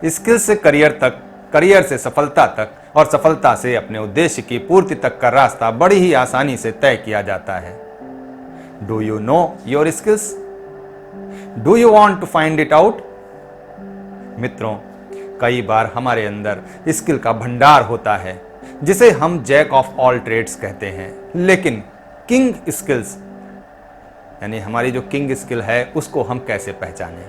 Skill से career तक, career से सफलता तक और सफलता से अपने उद्देश्य की पूर्ति तक का रास्ता बड़ी ही आसानी से तय किया जाता है। Do you know your skills? Do you want to find it out? मित्रों, कई बार हमारे अंदर स्किल का भंडार होता है जिसे हम जैक ऑफ ऑल ट्रेड्स कहते हैं, लेकिन किंग स्किल्स यानी हमारी जो किंग स्किल है उसको हम कैसे पहचानें?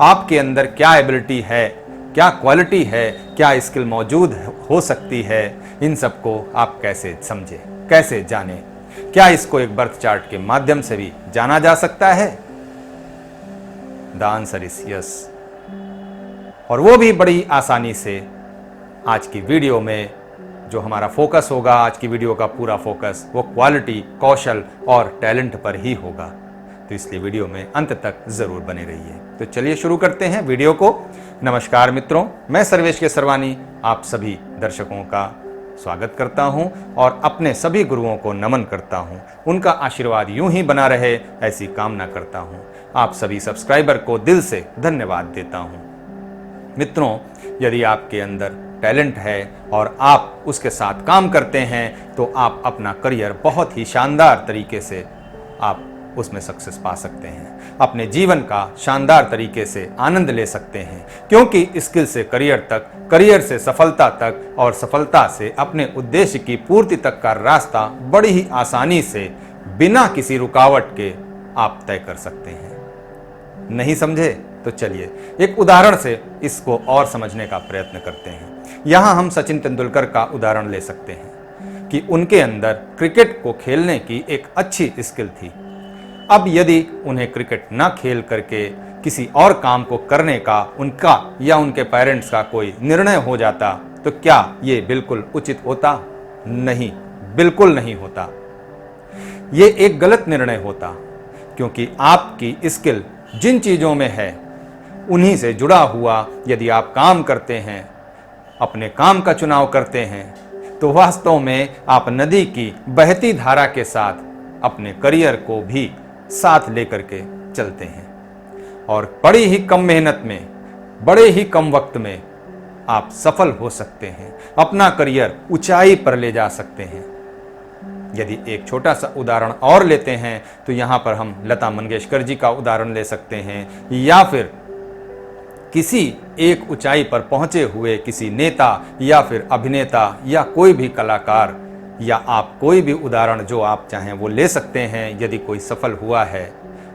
आपके अंदर क्या एबिलिटी है, क्या क्वालिटी है, क्या स्किल मौजूद हो सकती है, इन सबको आप कैसे समझें, कैसे जानें? क्या इसको एक बर्थ चार्ट के माध्यम से भी जाना जा सकता है? द आंसर इज यस, और वो भी बड़ी आसानी से। आज की वीडियो में जो हमारा फोकस होगा, आज की वीडियो का पूरा फोकस वो क्वालिटी, कौशल और टैलेंट पर ही होगा, तो इसलिए वीडियो में अंत तक जरूर बने रहिए। तो चलिए शुरू करते हैं वीडियो को। नमस्कार मित्रों, मैं सर्वेश के सरवानी आप सभी दर्शकों का स्वागत करता हूं और अपने सभी गुरुओं को नमन करता हूं। उनका आशीर्वाद यूं ही बना रहे ऐसी कामना करता हूं। आप सभी सब्सक्राइबर को दिल से धन्यवाद देता हूं। मित्रों, यदि आपके अंदर टैलेंट है और आप उसके साथ काम करते हैं तो आप अपना करियर बहुत ही शानदार तरीके से आप उसमें सक्सेस पा सकते हैं, अपने जीवन का शानदार तरीके से आनंद ले सकते हैं, क्योंकि स्किल से करियर तक, करियर से सफलता तक और सफलता से अपने उद्देश्य की पूर्ति तक का रास्ता बड़ी ही आसानी से बिना किसी रुकावट के आप तय कर सकते हैं। नहीं समझे? तो चलिए एक उदाहरण से इसको और समझने का प्रयत्न करते हैं। यहां हम सचिन तेंदुलकर का उदाहरण ले सकते हैं कि उनके अंदर क्रिकेट को खेलने की एक अच्छी स्किल थी। अब यदि उन्हें क्रिकेट ना खेल करके किसी और काम को करने का उनका या उनके पेरेंट्स का कोई निर्णय हो जाता तो क्या ये बिल्कुल उचित होता? नहीं, बिल्कुल नहीं होता। ये एक गलत निर्णय होता, क्योंकि आपकी स्किल जिन चीजों में है उन्हीं से जुड़ा हुआ यदि आप काम करते हैं, अपने काम का चुनाव करते हैं, तो वास्तव में आप नदी की बहती धारा के साथ अपने करियर को भी साथ लेकर के चलते हैं और बड़ी ही कम मेहनत में, बड़े ही कम वक्त में आप सफल हो सकते हैं, अपना करियर ऊंचाई पर ले जा सकते हैं। यदि एक छोटा सा उदाहरण और लेते हैं तो यहां पर हम लता मंगेशकर जी का उदाहरण ले सकते हैं, या फिर किसी एक ऊंचाई पर पहुंचे हुए किसी नेता या फिर अभिनेता या कोई भी कलाकार, या आप कोई भी उदाहरण जो आप चाहें वो ले सकते हैं। यदि कोई सफल हुआ है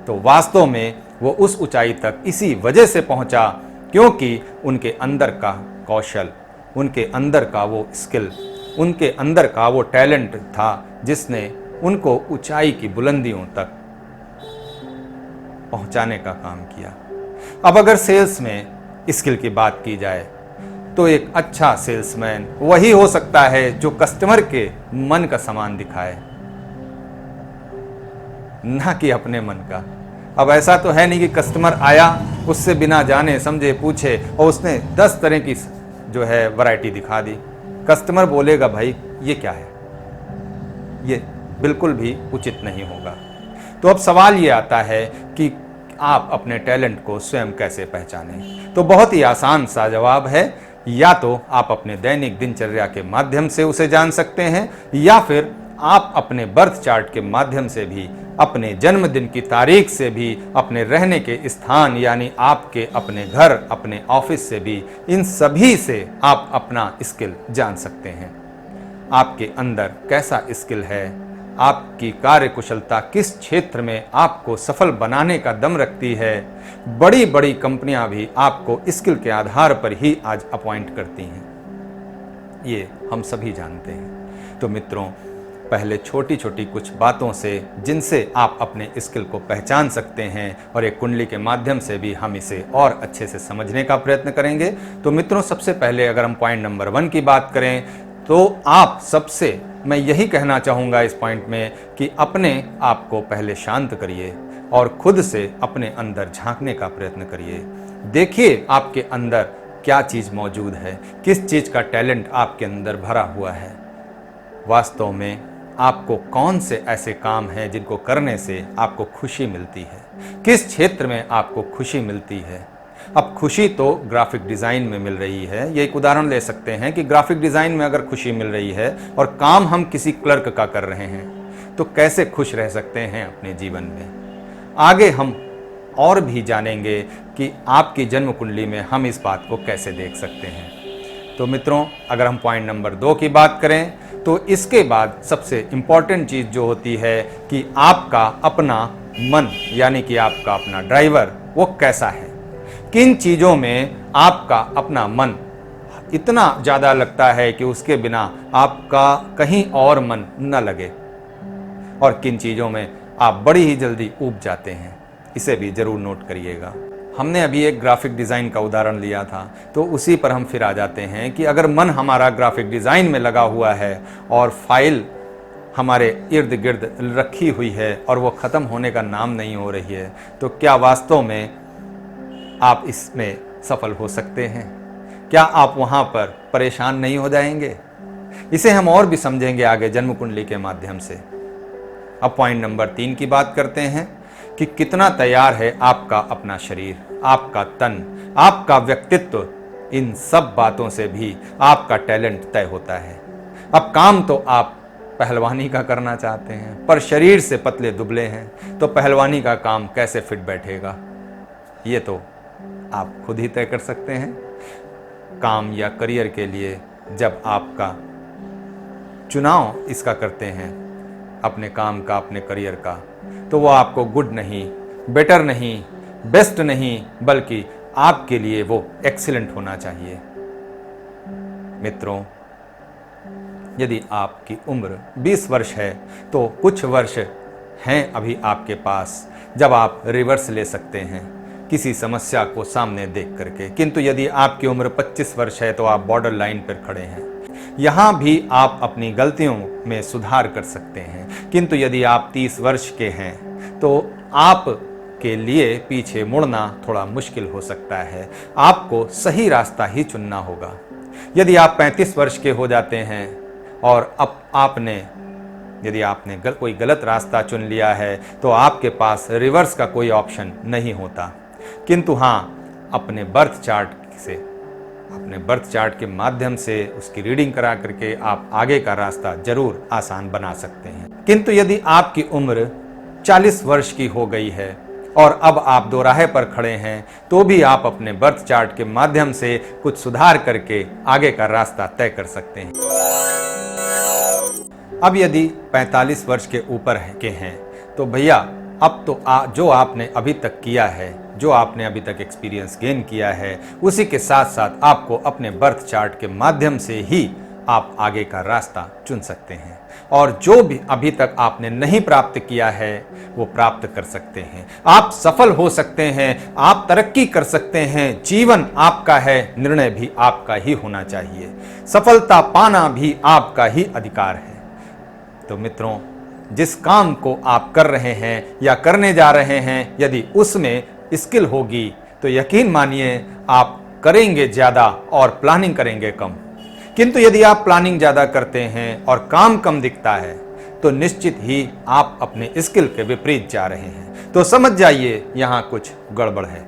तो वास्तव में वो उस ऊंचाई तक इसी वजह से पहुंचा क्योंकि उनके अंदर का कौशल, उनके अंदर का वो स्किल, उनके अंदर का वो टैलेंट था जिसने उनको ऊंचाई की बुलंदियों तक पहुंचाने का काम किया। अब अगर सेल्स में स्किल की बात की जाए तो एक अच्छा सेल्समैन वही हो सकता है जो कस्टमर के मन का सामान दिखाए, ना कि अपने मन का। अब ऐसा तो है नहीं कि कस्टमर आया, उससे बिना जाने समझे पूछे और उसने 10 तरह की जो है वैरायटी दिखा दी। कस्टमर बोलेगा भाई ये क्या है? ये बिल्कुल भी उचित नहीं होगा। तो अब सवाल ये आता है कि आप अपने टैलेंट को स्वयं कैसे पहचानें? तो बहुत ही आसान सा जवाब है, या तो आप अपने दैनिक दिनचर्या के माध्यम से उसे जान सकते हैं, या फिर आप अपने बर्थ चार्ट के माध्यम से भी, अपने जन्मदिन की तारीख से भी, अपने रहने के स्थान यानी आपके अपने घर, अपने ऑफिस से भी, इन सभी से आप अपना स्किल जान सकते हैं। आपके अंदर कैसा स्किल है, आपकी कार्य कुशलता किस क्षेत्र में आपको सफल बनाने का दम रखती है। बड़ी बड़ी कंपनियां भी आपको स्किल के आधार पर ही आज अपॉइंट करती हैं, ये हम सभी जानते हैं। तो मित्रों, पहले छोटी छोटी कुछ बातों से जिनसे आप अपने स्किल को पहचान सकते हैं और एक कुंडली के माध्यम से भी हम इसे और अच्छे से समझने का प्रयत्न करेंगे। तो मित्रों, सबसे पहले अगर हम पॉइंट नंबर 1 की बात करें तो आप सबसे मैं यही कहना चाहूँगा इस पॉइंट में कि अपने आप को पहले शांत करिए और खुद से अपने अंदर झांकने का प्रयत्न करिए। देखिए आपके अंदर क्या चीज़ मौजूद है, किस चीज़ का टैलेंट आपके अंदर भरा हुआ है। वास्तव में आपको कौन से ऐसे काम हैं जिनको करने से आपको खुशी मिलती है, किस क्षेत्र में आपको खुशी मिलती है। अब खुशी तो ग्राफिक डिज़ाइन में मिल रही है। ये एक उदाहरण ले सकते हैं कि ग्राफिक डिज़ाइन में अगर खुशी मिल रही है और काम हम किसी क्लर्क का कर रहे हैं तो कैसे खुश रह सकते हैं अपने जीवन में। आगे हम और भी जानेंगे कि आपकी जन्म कुंडली में हम इस बात को कैसे देख सकते हैं। तो मित्रों, अगर हम पॉइंट नंबर 2 की बात करें तो इसके बाद सबसे इम्पॉर्टेंट चीज़ जो होती है कि आपका अपना मन, यानी कि आपका अपना ड्राइवर वो कैसा है। किन चीज़ों में आपका अपना मन इतना ज़्यादा लगता है कि उसके बिना आपका कहीं और मन न लगे, और किन चीज़ों में आप बड़ी ही जल्दी ऊब जाते हैं। इसे भी ज़रूर नोट करिएगा। हमने अभी एक ग्राफिक डिज़ाइन का उदाहरण लिया था, तो उसी पर हम फिर आ जाते हैं कि अगर मन हमारा ग्राफिक डिज़ाइन में लगा हुआ है और फाइल हमारे इर्द गिर्द रखी हुई है और वो ख़त्म होने का नाम नहीं हो रही है, तो क्या वास्तव में आप इसमें सफल हो सकते हैं? क्या आप वहाँ पर परेशान नहीं हो जाएंगे? इसे हम और भी समझेंगे आगे जन्म कुंडली के माध्यम से। अब पॉइंट नंबर 3 की बात करते हैं कि कितना तैयार है आपका अपना शरीर, आपका तन, आपका व्यक्तित्व। इन सब बातों से भी आपका टैलेंट तय होता है। अब काम तो आप पहलवानी का करना चाहते हैं, पर शरीर से पतले दुबले हैं, तो पहलवानी का काम कैसे फिट बैठेगा, ये तो आप खुद ही तय कर सकते हैं। काम या करियर के लिए जब आपका चुनाव इसका करते हैं, अपने काम का, अपने करियर का, तो वो आपको गुड नहीं, बेटर नहीं, बेस्ट नहीं, बल्कि आपके लिए वो एक्सीलेंट होना चाहिए। मित्रों, यदि आपकी उम्र 20 वर्ष है तो कुछ वर्ष हैं अभी आपके पास जब आप रिवर्स ले सकते हैं किसी समस्या को सामने देख करके। किंतु यदि आपकी उम्र 25 वर्ष है तो आप बॉर्डर लाइन पर खड़े हैं। यहाँ भी आप अपनी गलतियों में सुधार कर सकते हैं। किंतु यदि आप 30 वर्ष के हैं तो आप के लिए पीछे मुड़ना थोड़ा मुश्किल हो सकता है। आपको सही रास्ता ही चुनना होगा। यदि आप 35 वर्ष के हो जाते हैं और अब यदि आपने कोई गलत रास्ता चुन लिया है तो आपके पास रिवर्स का कोई ऑप्शन नहीं होता। किंतु हाँ, अपने बर्थ चार्ट के माध्यम से उसकी रीडिंग करा करके आप आगे का रास्ता जरूर आसान बना सकते हैं। किंतु यदि आपकी उम्र 40 वर्ष की हो गई है और अब आप दोराहे पर खड़े हैं, तो भी आप अपने बर्थ चार्ट के माध्यम से कुछ सुधार करके आगे का रास्ता तय कर सकते हैं। अब यदि 45 वर्ष के ऊपर के हैं तो भैया अब तो जो आपने अभी तक किया है, जो आपने अभी तक एक्सपीरियंस गेन किया है, उसी के साथ साथ आपको अपने बर्थ चार्ट के माध्यम से ही आप आगे का रास्ता चुन सकते हैं। और जो भी अभी तक आपने नहीं प्राप्त किया है वो प्राप्त कर सकते हैं। आप सफल हो सकते हैं, आप तरक्की कर सकते हैं। जीवन आपका है, निर्णय भी आपका ही होना चाहिए। सफलता पाना भी आपका ही अधिकार है। तो मित्रों, जिस काम को आप कर रहे हैं या करने जा रहे हैं, यदि उसमें स्किल होगी तो यकीन मानिए आप करेंगे ज़्यादा और प्लानिंग करेंगे कम। किंतु यदि आप प्लानिंग ज़्यादा करते हैं और काम कम दिखता है तो निश्चित ही आप अपने स्किल के विपरीत जा रहे हैं। तो समझ जाइए यहाँ कुछ गड़बड़ है।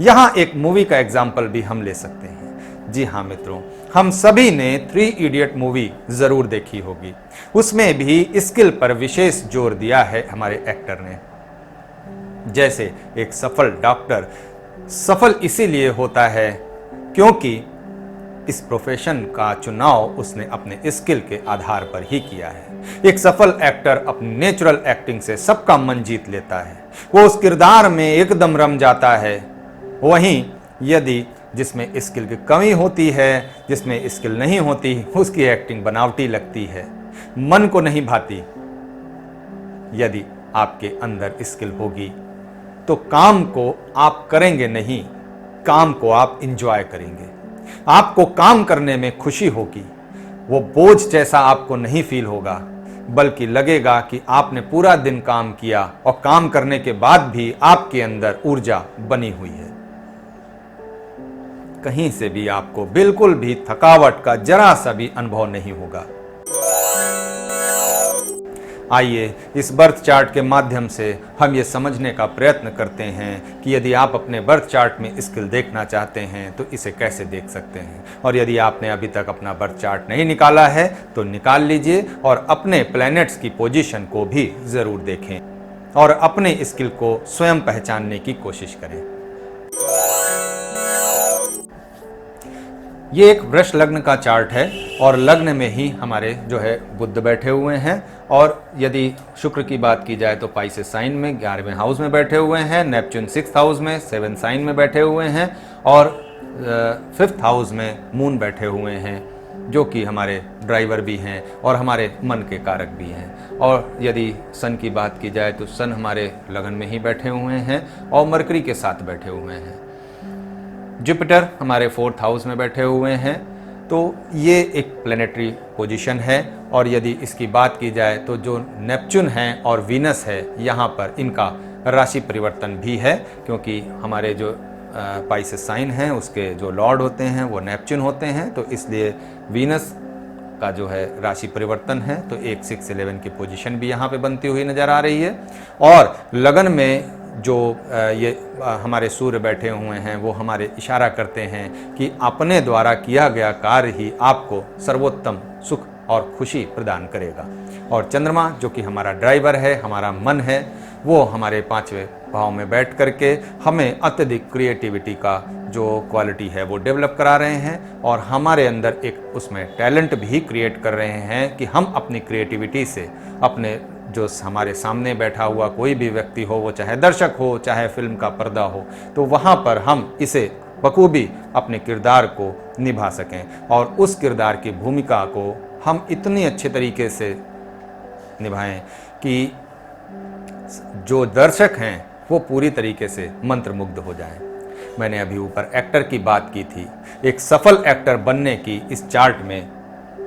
यहाँ एक मूवी का एग्जाम्पल भी हम ले सकते हैं। जी हाँ मित्रों, हम सभी ने 3 इडियट मूवी जरूर देखी होगी। उसमें भी स्किल पर विशेष जोर दिया है हमारे एक्टर ने। जैसे एक सफल डॉक्टर सफल इसीलिए होता है क्योंकि इस प्रोफेशन का चुनाव उसने अपने स्किल के आधार पर ही किया है। एक सफल एक्टर अपनी नेचुरल एक्टिंग से सबका मन जीत लेता है। वो उस किरदार में एकदम रम जाता है। वहीं यदि जिसमें स्किल की कमी होती है, जिसमें स्किल नहीं होती, उसकी एक्टिंग बनावटी लगती है, मन को नहीं भाती। यदि आपके अंदर स्किल होगी तो काम को आप करेंगे नहीं, काम को आप एंजॉय करेंगे। आपको काम करने में खुशी होगी। वो बोझ जैसा आपको नहीं फील होगा, बल्कि लगेगा कि आपने पूरा दिन काम किया और काम करने के बाद भी आपके अंदर ऊर्जा बनी हुई है। कहीं से भी आपको बिल्कुल भी थकावट का जरा सा भी अनुभव नहीं होगा। आइए इस बर्थ चार्ट के माध्यम से हम ये समझने का प्रयत्न करते हैं कि यदि आप अपने बर्थ चार्ट में स्किल देखना चाहते हैं तो इसे कैसे देख सकते हैं, और यदि आपने अभी तक अपना बर्थ चार्ट नहीं निकाला है तो निकाल लीजिए और अपने प्लैनेट्स की पोजीशन को भी ज़रूर देखें और अपने स्किल को स्वयं पहचानने की कोशिश करें। ये एक वृष लग्न का चार्ट है और लग्न में ही हमारे जो है बुध बैठे हुए हैं, और यदि शुक्र की बात की जाए तो पाइसेस साइन में 11वें हाउस में बैठे हुए हैं, नेपच्यून 6th हाउस में 7 साइन में बैठे हुए हैं, और 5th हाउस में मून बैठे हुए हैं जो कि हमारे ड्राइवर भी हैं और हमारे मन के कारक भी हैं। और यदि सन की बात की जाए तो सन हमारे लगन में ही बैठे हुए हैं और मरकरी के साथ बैठे हुए हैं। जुपिटर हमारे 4th हाउस में बैठे हुए हैं। तो ये एक प्लैनेटरी पोजीशन है। और यदि इसकी बात की जाए तो जो नेपच्यून है और वीनस है, यहाँ पर इनका राशि परिवर्तन भी है, क्योंकि हमारे जो पाइसेस साइन हैं उसके जो लॉर्ड होते हैं वो नेपच्यून होते हैं, तो इसलिए वीनस का जो है राशि परिवर्तन है। तो एक 6-11 की पोजीशन भी यहाँ पे बनती हुई नजर आ रही है। और लगन में जो ये हमारे सूर्य बैठे हुए हैं वो हमारे इशारा करते हैं कि अपने द्वारा किया गया कार्य ही आपको सर्वोत्तम सुख और खुशी प्रदान करेगा। और चंद्रमा जो कि हमारा ड्राइवर है, हमारा मन है, वो हमारे 5वें भाव में बैठ करके हमें अत्यधिक क्रिएटिविटी का जो क्वालिटी है वो डेवलप करा रहे हैं, और हमारे अंदर एक उसमें टैलेंट भी क्रिएट कर रहे हैं कि हम अपनी क्रिएटिविटी से अपने जो हमारे सामने बैठा हुआ कोई भी व्यक्ति हो, वो चाहे दर्शक हो चाहे फिल्म का पर्दा हो, तो वहाँ पर हम इसे बखूबी अपने किरदार को निभा सकें और उस किरदार की भूमिका को हम इतनी अच्छे तरीके से निभाएं कि जो दर्शक हैं वो पूरी तरीके से मंत्रमुग्ध हो जाएं। मैंने अभी ऊपर एक्टर की बात की थी। एक सफल एक्टर बनने की इस चार्ट में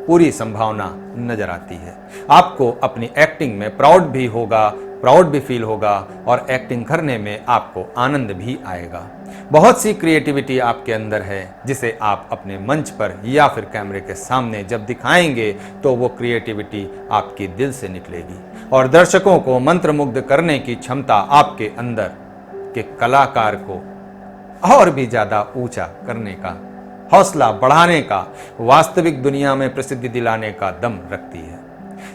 पूरी संभावना नजर आती है। आपको अपनी एक्टिंग में प्राउड भी फील होगा और एक्टिंग करने में आपको आनंद भी आएगा। बहुत सी क्रिएटिविटी आपके अंदर है जिसे आप अपने मंच पर या फिर कैमरे के सामने जब दिखाएंगे तो वो क्रिएटिविटी आपके दिल से निकलेगी और दर्शकों को मंत्रमुग्ध करने की क्षमता आपके अंदर के कलाकार को और भी ज्यादा ऊंचा करने का, हौसला बढ़ाने का, वास्तविक दुनिया में प्रसिद्धि दिलाने का दम रखती है।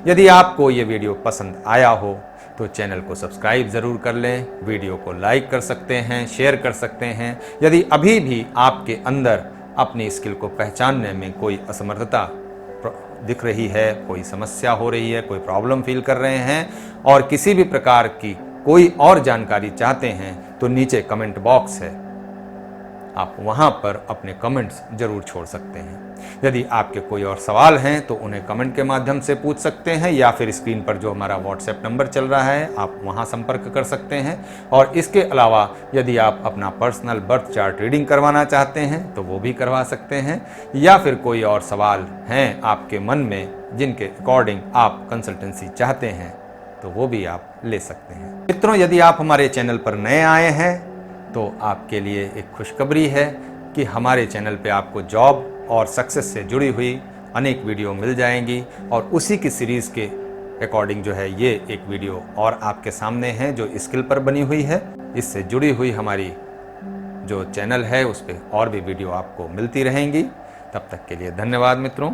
यदि आपको ये वीडियो पसंद आया हो तो चैनल को सब्सक्राइब ज़रूर कर लें, वीडियो को लाइक कर सकते हैं, शेयर कर सकते हैं। यदि अभी भी आपके अंदर अपनी स्किल को पहचानने में कोई असमर्थता दिख रही है, कोई समस्या हो रही है, कोई प्रॉब्लम फील कर रहे हैं और किसी भी प्रकार की कोई और जानकारी चाहते हैं तो नीचे कमेंट बॉक्स है, आप वहां पर अपने कमेंट्स जरूर छोड़ सकते हैं। यदि आपके कोई और सवाल हैं तो उन्हें कमेंट के माध्यम से पूछ सकते हैं या फिर स्क्रीन पर जो हमारा व्हाट्सएप नंबर चल रहा है आप वहां संपर्क कर सकते हैं। और इसके अलावा यदि आप अपना पर्सनल बर्थ चार्ट रीडिंग करवाना चाहते हैं तो वो भी करवा सकते हैं, या फिर कोई और सवाल हैं आपके मन में जिनके अकॉर्डिंग आप कंसल्टेंसी चाहते हैं तो वो भी आप ले सकते हैं। मित्रों, यदि आप हमारे चैनल पर नए आए हैं तो आपके लिए एक खुशखबरी है कि हमारे चैनल पे आपको जॉब और सक्सेस से जुड़ी हुई अनेक वीडियो मिल जाएंगी और उसी की सीरीज़ के अकॉर्डिंग जो है ये एक वीडियो और आपके सामने है जो स्किल पर बनी हुई है। इससे जुड़ी हुई हमारी जो चैनल है उस पर और भी वीडियो आपको मिलती रहेंगी। तब तक के लिए धन्यवाद मित्रों।